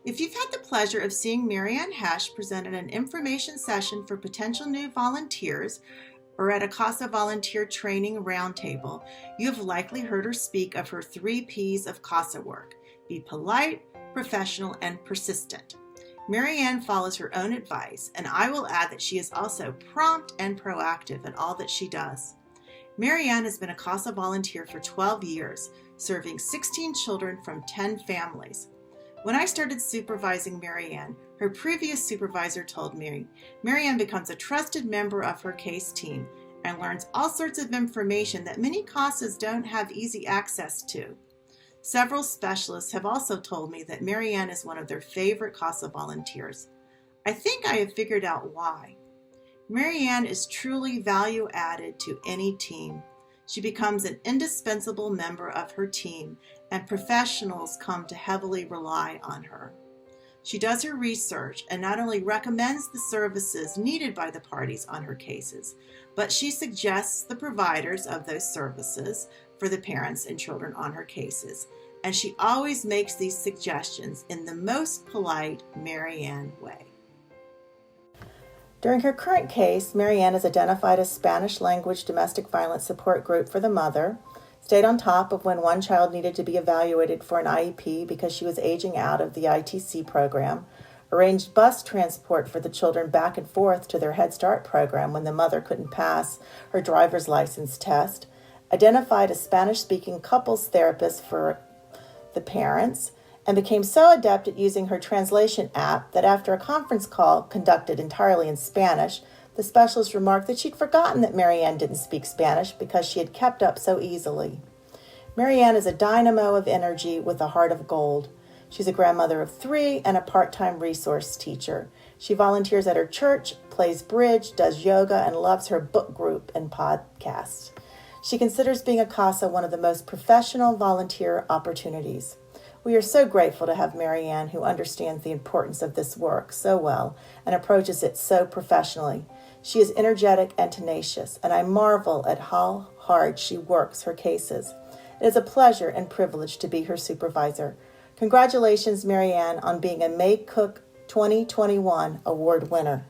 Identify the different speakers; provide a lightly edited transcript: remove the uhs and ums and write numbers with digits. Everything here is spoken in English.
Speaker 1: If you've had the pleasure of seeing Anne Hesch present at an information session for potential new volunteers or at a CASA volunteer training roundtable, you have likely heard her speak of her 3 Ps of CASA work: be polite, professional, and persistent. Anne follows her own advice, and I will add that she is also prompt and proactive in all that she does. Anne has been a CASA volunteer for 12 years, serving 16 children from 10 families. When I started supervising Anne, her previous supervisor told me Anne becomes a trusted member of her case team and learns all sorts of information that many CASAs don't have easy access to. Several specialists have also told me that Anne is one of their favorite CASA volunteers. I think I have figured out why. Anne is truly value added to any team. She becomes an indispensable member of her team, and professionals come to heavily rely on her. She does her research and not only recommends the services needed by the parties on her cases, but she suggests the providers of those services for the parents and children on her cases. And she always makes these suggestions in the most polite Anne way. During her current case, Anne has identified a Spanish language domestic violence support group for the mother, stayed on top of when one child needed to be evaluated for an IEP because she was aging out of the ITC program, arranged bus transport for the children back and forth to their Head Start program when the mother couldn't pass her driver's license test, identified a Spanish-speaking couples therapist for the parents, and became so adept at using her translation app that after a conference call conducted entirely in Spanish, the specialist remarked that she'd forgotten that Anne didn't speak Spanish because she had kept up so easily. Anne is a dynamo of energy with a heart of gold. She's a grandmother of 3 and a part-time resource teacher. She volunteers at her church, plays bridge, does yoga, and loves her book group and podcasts. She considers being a CASA one of the most professional volunteer opportunities. We are so grateful to have Anne, who understands the importance of this work so well and approaches it so professionally. She is energetic and tenacious, and I marvel at how hard she works her cases. It is a pleasure and privilege to be her supervisor. Congratulations, Anne, on being a May Cook 2021 award winner.